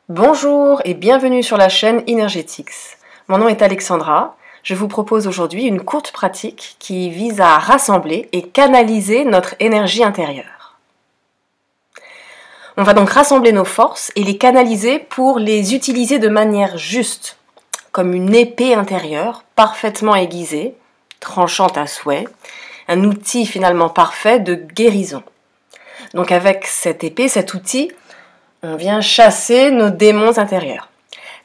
Bonjour et bienvenue sur la chaîne Energetics. Mon nom est Alexandra. Je vous propose aujourd'hui une courte pratique qui vise à rassembler et canaliser notre énergie intérieure. On va donc rassembler nos forces et les canaliser pour les utiliser de manière juste, comme une épée intérieure parfaitement aiguisée, tranchante à souhait, un outil finalement parfait de guérison. Donc avec cette épée, cet outil, on vient chasser nos démons intérieurs.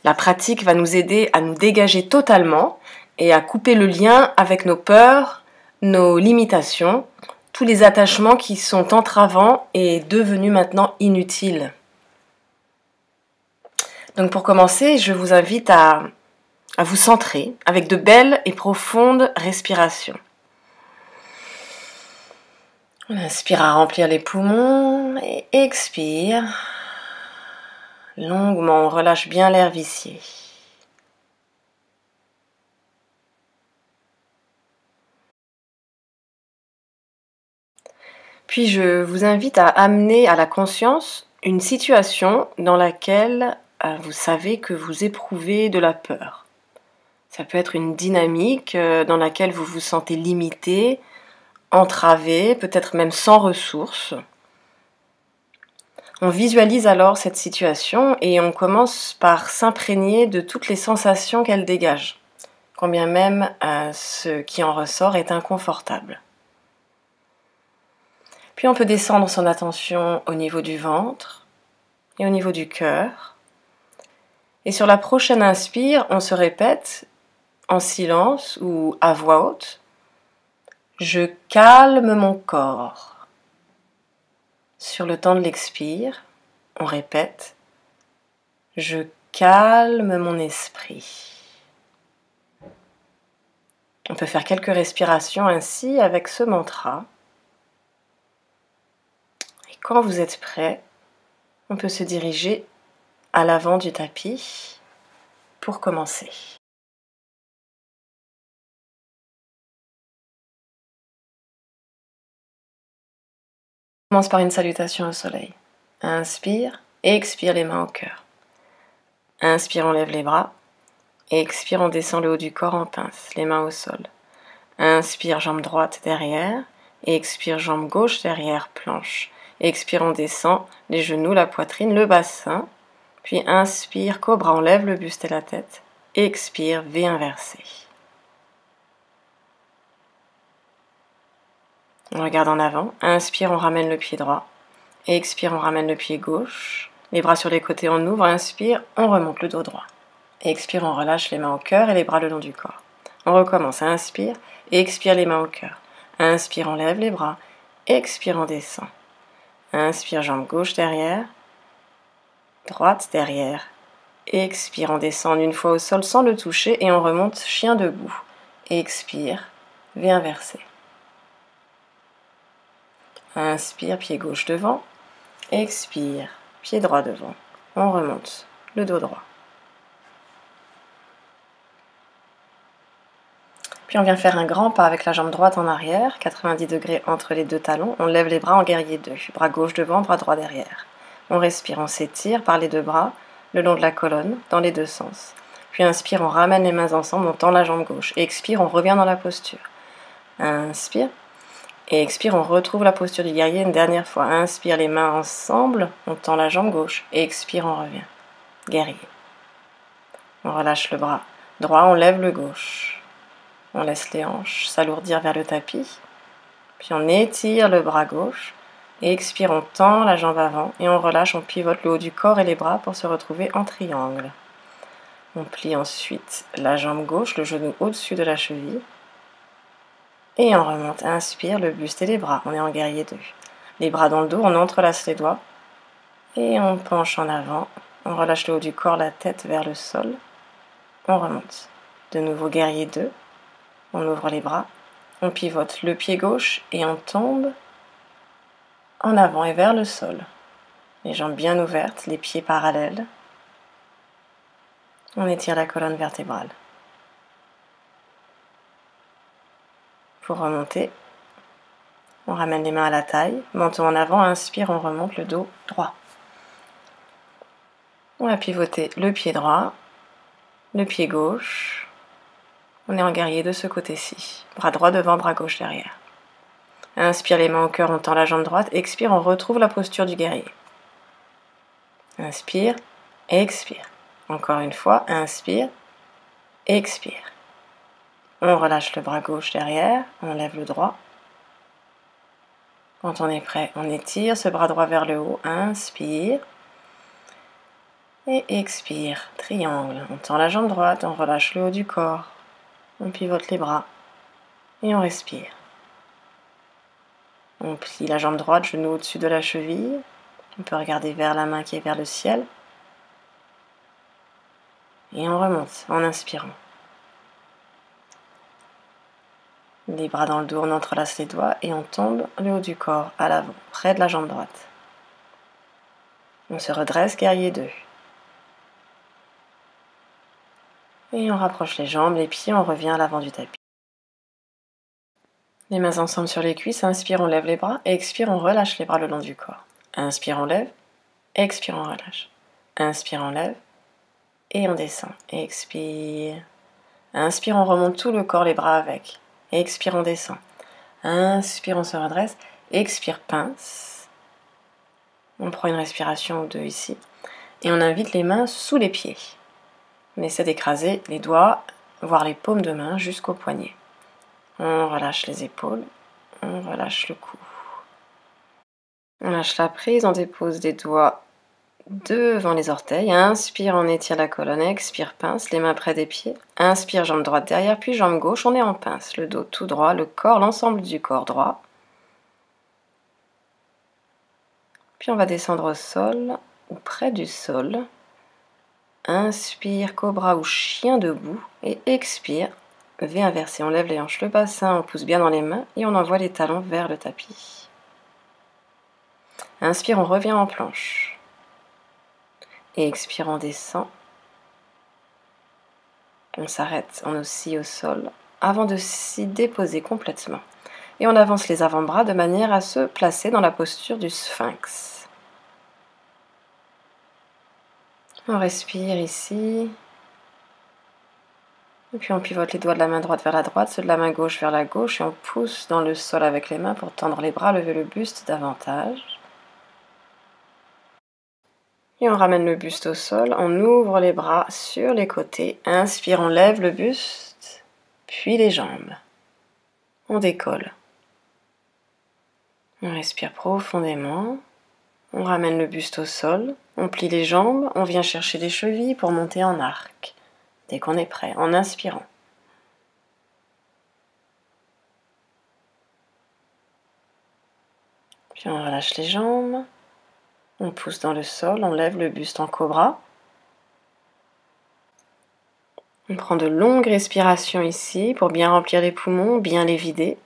La pratique va nous aider à nous dégager totalement et à couper le lien avec nos peurs, nos limitations, tous les attachements qui sont entravants et devenus maintenant inutiles. Donc pour commencer, je vous invite à vous centrer avec de belles et profondes respirations. On inspire à remplir les poumons et expire. Longuement, on relâche bien l'air vicié. Puis je vous invite à amener à la conscience une situation dans laquelle vous savez que vous éprouvez de la peur. Ça peut être une dynamique dans laquelle vous vous sentez limité, entravé, peut-être même sans ressources. On visualise alors cette situation et on commence par s'imprégner de toutes les sensations qu'elle dégage, quand bien même ce qui en ressort est inconfortable. Puis on peut descendre son attention au niveau du ventre et au niveau du cœur. Et sur la prochaine inspire, on se répète en silence ou à voix haute: je calme mon corps. Sur le temps de l'expire, on répète: je calme mon esprit. On peut faire quelques respirations ainsi avec ce mantra. Et quand vous êtes prêt, on peut se diriger à l'avant du tapis pour commencer. On commence par une salutation au soleil. Inspire et expire les mains au cœur. Inspire, on lève les bras. Expire, on descend le haut du corps en pince, les mains au sol. Inspire, jambe droite derrière. Expire, jambe gauche derrière, planche. Expire, on descend les genoux, la poitrine, le bassin. Puis inspire, cobra, on lève le buste et la tête. Expire, V inversé. On regarde en avant. Inspire, on ramène le pied droit. Expire, on ramène le pied gauche. Les bras sur les côtés, on ouvre. Inspire, on remonte le dos droit. Expire, on relâche les mains au cœur et les bras le long du corps. On recommence. Inspire, expire les mains au cœur. Inspire, on lève les bras. Expire, on descend. Inspire, jambe gauche derrière. Droite derrière. Expire, on descend une fois au sol sans le toucher et on remonte chien debout. Expire, V inversé. Inspire, pied gauche devant. Expire, pied droit devant. On remonte le dos droit. Puis on vient faire un grand pas avec la jambe droite en arrière, 90 degrés entre les deux talons. On lève les bras en guerrier 2. Bras gauche devant, bras droit derrière. On respire, on s'étire par les deux bras, le long de la colonne, dans les deux sens. Puis inspire, on ramène les mains ensemble, on tend la jambe gauche. Expire, on revient dans la posture. Inspire. Et expire, on retrouve la posture du guerrier une dernière fois. Inspire, les mains ensemble, on tend la jambe gauche. Et expire, on revient. Guerrier. On relâche le bras droit, on lève le gauche. On laisse les hanches s'alourdir vers le tapis. Puis on étire le bras gauche. Et expire, on tend la jambe avant. Et on relâche, on pivote le haut du corps et les bras pour se retrouver en triangle. On plie ensuite la jambe gauche, le genou au-dessus de la cheville. Et on remonte, inspire, le buste et les bras. On est en guerrier 2. Les bras dans le dos, on entrelace les doigts. Et on penche en avant. On relâche le haut du corps, la tête vers le sol. On remonte. De nouveau guerrier 2. On ouvre les bras. On pivote le pied gauche et on tombe en avant et vers le sol. Les jambes bien ouvertes, les pieds parallèles. On étire la colonne vertébrale. Pour remonter, on ramène les mains à la taille, menton en avant, inspire, on remonte le dos droit. On va pivoter le pied droit, le pied gauche. On est en guerrier de ce côté-ci. Bras droit devant, bras gauche derrière. Inspire, les mains au cœur, on tend la jambe droite. Expire, on retrouve la posture du guerrier. Inspire, expire. Encore une fois, inspire, expire. On relâche le bras gauche derrière, on lève le droit. Quand on est prêt, on étire ce bras droit vers le haut. Inspire. Et expire. Triangle. On tend la jambe droite, on relâche le haut du corps. On pivote les bras. Et on respire. On plie la jambe droite, genou au-dessus de la cheville. On peut regarder vers la main qui est vers le ciel. Et on remonte en inspirant. Les bras dans le dos, on entrelace les doigts et on tombe le haut du corps à l'avant, près de la jambe droite. On se redresse, guerrier 2. Et on rapproche les jambes, les pieds, on revient à l'avant du tapis. Les mains ensemble sur les cuisses, inspire, on lève les bras, et expire, on relâche les bras le long du corps. Inspire, on lève, expire, on relâche. Inspire, on lève, et on descend. Expire. Inspire, on remonte tout le corps, les bras avec. Expire, on descend. Inspire, on se redresse. Expire, pince. On prend une respiration ou deux ici. Et on invite les mains sous les pieds. On essaie d'écraser les doigts, voire les paumes de main jusqu'au poignet. On relâche les épaules. On relâche le cou. On lâche la prise, on dépose des doigts devant les orteils. Inspire, on étire la colonne. Expire, pince, les mains près des pieds. Inspire, jambe droite derrière, puis jambe gauche. On est en pince. Le dos tout droit, le corps, l'ensemble du corps droit. Puis on va descendre au sol, ou près du sol. Inspire, cobra ou chien debout. Et expire, V inversé. On lève les hanches, le bassin, on pousse bien dans les mains et on envoie les talons vers le tapis. Inspire, on revient en planche. Et expire, on descend. On s'arrête, on oscille au sol avant de s'y déposer complètement. Et on avance les avant-bras de manière à se placer dans la posture du sphinx. On respire ici. Et puis on pivote les doigts de la main droite vers la droite, ceux de la main gauche vers la gauche et on pousse dans le sol avec les mains pour tendre les bras, lever le buste davantage. Et on ramène le buste au sol, on ouvre les bras sur les côtés. Inspire, on lève le buste, puis les jambes. On décolle. On respire profondément. On ramène le buste au sol, on plie les jambes, on vient chercher les chevilles pour monter en arc. Dès qu'on est prêt, en inspirant. Puis on relâche les jambes. On pousse dans le sol, on lève le buste en cobra. On prend de longues respirations ici pour bien remplir les poumons, bien les vider.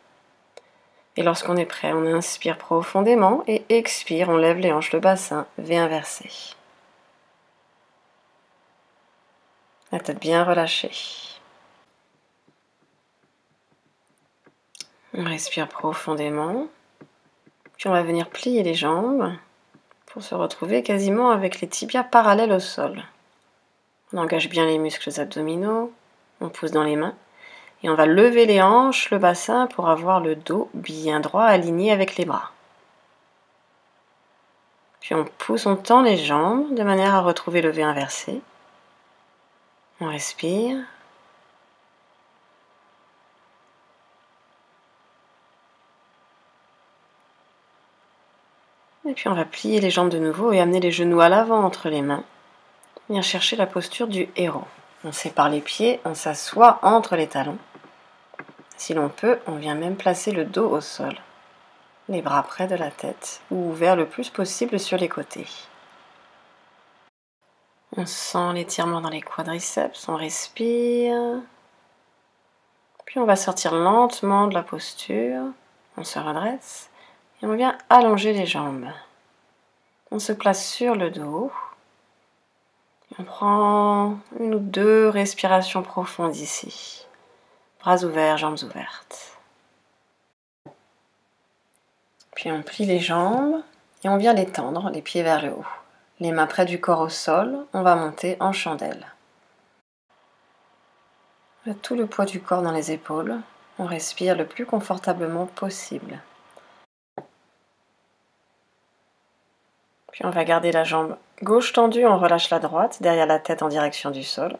Et lorsqu'on est prêt, on inspire profondément et expire, on lève les hanches, le bassin, V inversé. La tête bien relâchée. On respire profondément. Puis on va venir plier les jambes pour se retrouver quasiment avec les tibias parallèles au sol. On engage bien les muscles abdominaux, on pousse dans les mains et on va lever les hanches, le bassin pour avoir le dos bien droit aligné avec les bras. Puis on pousse, on tend les jambes de manière à retrouver le V inversé. On respire. Et puis on va plier les jambes de nouveau et amener les genoux à l'avant entre les mains. Venir chercher la posture du héros. On sépare les pieds, on s'assoit entre les talons. Si l'on peut, on vient même placer le dos au sol. Les bras près de la tête ou ouverts le plus possible sur les côtés. On sent l'étirement dans les quadriceps, on respire. Puis on va sortir lentement de la posture. On se redresse et on vient allonger les jambes. On se place sur le dos. On prend une ou deux respirations profondes ici. Bras ouverts, jambes ouvertes. Puis on plie les jambes et on vient les tendre, les pieds vers le haut. Les mains près du corps au sol, on va monter en chandelle. Tout le poids du corps dans les épaules, on respire le plus confortablement possible. Puis on va garder la jambe gauche tendue, on relâche la droite, derrière la tête en direction du sol.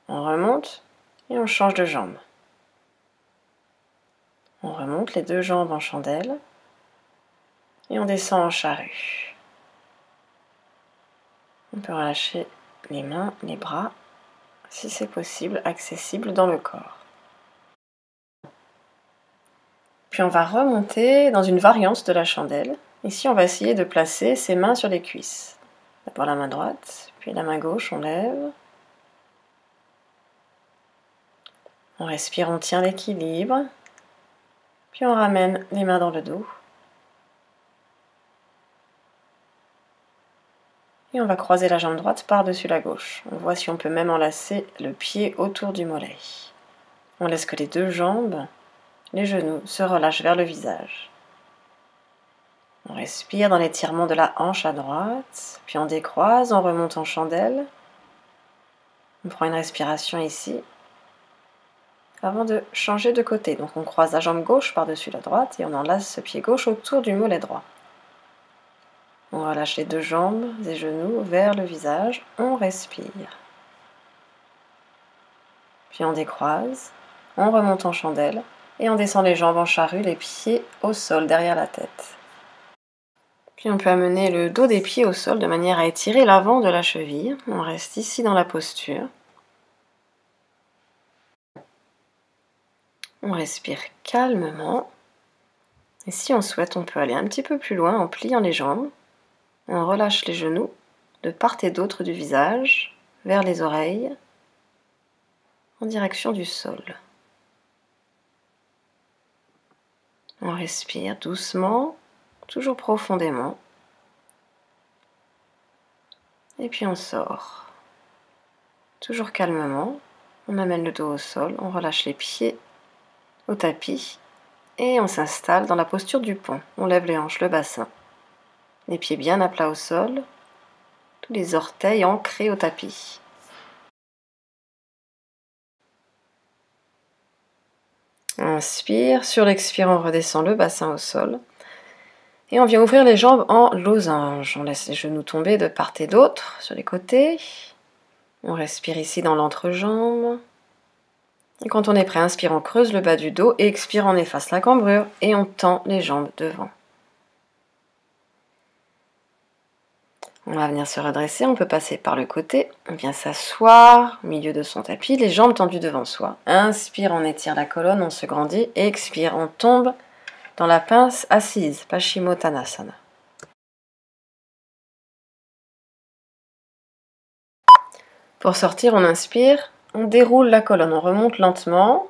On remonte et on change de jambe. On remonte les deux jambes en chandelle et on descend en charrue. On peut relâcher les mains, les bras, si c'est possible, accessible dans le corps. Puis on va remonter dans une variante de la chandelle. Ici, on va essayer de placer ses mains sur les cuisses. D'abord la main droite, puis la main gauche, on lève. On respire, on tient l'équilibre. Puis on ramène les mains dans le dos. Et on va croiser la jambe droite par-dessus la gauche. On voit si on peut même enlacer le pied autour du mollet. On laisse que les deux jambes, les genoux, se relâchent vers le visage. On respire dans l'étirement de la hanche à droite, puis on décroise, on remonte en chandelle. On prend une respiration ici, avant de changer de côté. Donc on croise la jambe gauche par-dessus la droite et on enlace ce pied gauche autour du mollet droit. On relâche les deux jambes et genoux vers le visage, on respire. Puis on décroise, on remonte en chandelle et on descend les jambes en charrue, les pieds au sol derrière la tête. Puis on peut amener le dos des pieds au sol de manière à étirer l'avant de la cheville. On reste ici dans la posture. On respire calmement. Et si on souhaite, on peut aller un petit peu plus loin en pliant les jambes. On relâche les genoux de part et d'autre du visage, vers les oreilles, en direction du sol. On respire doucement, toujours profondément. Et puis on sort. Toujours calmement, on amène le dos au sol, on relâche les pieds au tapis et on s'installe dans la posture du pont. On lève les hanches, le bassin. Les pieds bien à plat au sol, tous les orteils ancrés au tapis. Inspire, sur l'expire, on redescend le bassin au sol. Et on vient ouvrir les jambes en losange. On laisse les genoux tomber de part et d'autre, sur les côtés. On respire ici dans l'entrejambe. Et quand on est prêt, inspire, on creuse le bas du dos. Et expire, on efface la cambrure et on tend les jambes devant. On va venir se redresser, on peut passer par le côté, on vient s'asseoir au milieu de son tapis, les jambes tendues devant soi. Inspire, on étire la colonne, on se grandit. Expire, on tombe dans la pince assise, Paschimottanasana. Pour sortir, on inspire, on déroule la colonne, on remonte lentement,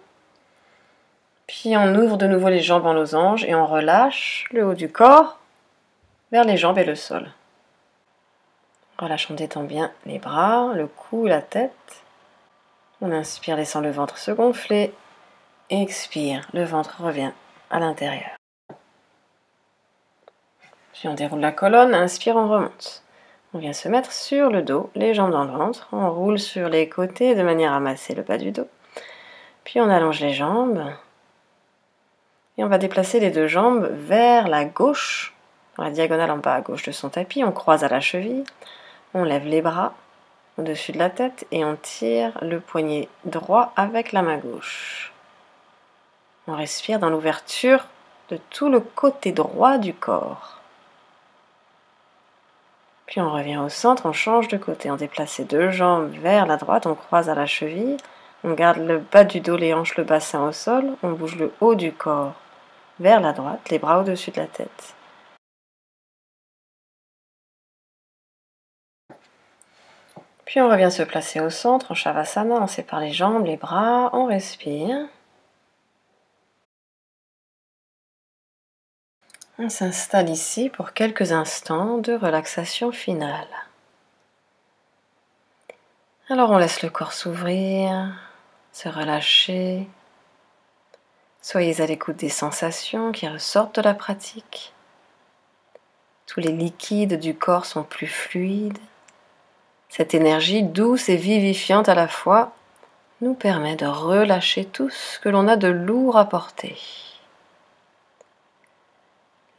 puis on ouvre de nouveau les jambes en losange et on relâche le haut du corps vers les jambes et le sol. Relâche, on détend bien les bras, le cou, la tête. On inspire, laissant le ventre se gonfler. Expire, le ventre revient à l'intérieur. Puis on déroule la colonne, inspire, on remonte. On vient se mettre sur le dos, les jambes dans le ventre. On roule sur les côtés de manière à masser le bas du dos. Puis on allonge les jambes. Et on va déplacer les deux jambes vers la gauche, dans la diagonale en bas à gauche de son tapis. On croise à la cheville. On lève les bras au-dessus de la tête et on tire le poignet droit avec la main gauche. On respire dans l'ouverture de tout le côté droit du corps. Puis on revient au centre, on change de côté. On déplace les deux jambes vers la droite, on croise à la cheville. On garde le bas du dos, les hanches, le bassin au sol. On bouge le haut du corps vers la droite, les bras au-dessus de la tête. Puis on revient se placer au centre, en Shavasana, on sépare les jambes, les bras, on respire. On s'installe ici pour quelques instants de relaxation finale. Alors on laisse le corps s'ouvrir, se relâcher. Soyez à l'écoute des sensations qui ressortent de la pratique. Tous les liquides du corps sont plus fluides. Cette énergie douce et vivifiante à la fois nous permet de relâcher tout ce que l'on a de lourd à porter.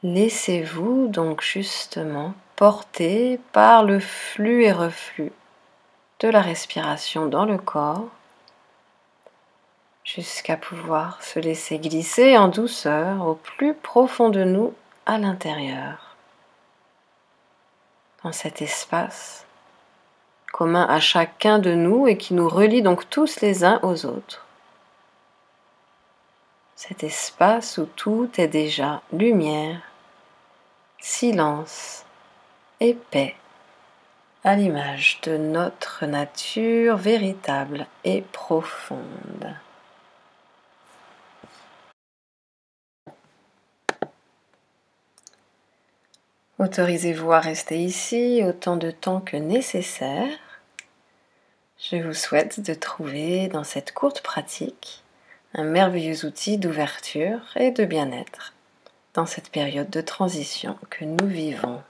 Laissez-vous donc justement porter par le flux et reflux de la respiration dans le corps jusqu'à pouvoir se laisser glisser en douceur au plus profond de nous à l'intérieur, dans cet espace commun à chacun de nous et qui nous relie donc tous les uns aux autres. Cet espace où tout est déjà lumière, silence et paix, à l'image de notre nature véritable et profonde. Autorisez-vous à rester ici autant de temps que nécessaire. Je vous souhaite de trouver dans cette courte pratique un merveilleux outil d'ouverture et de bien-être dans cette période de transition que nous vivons.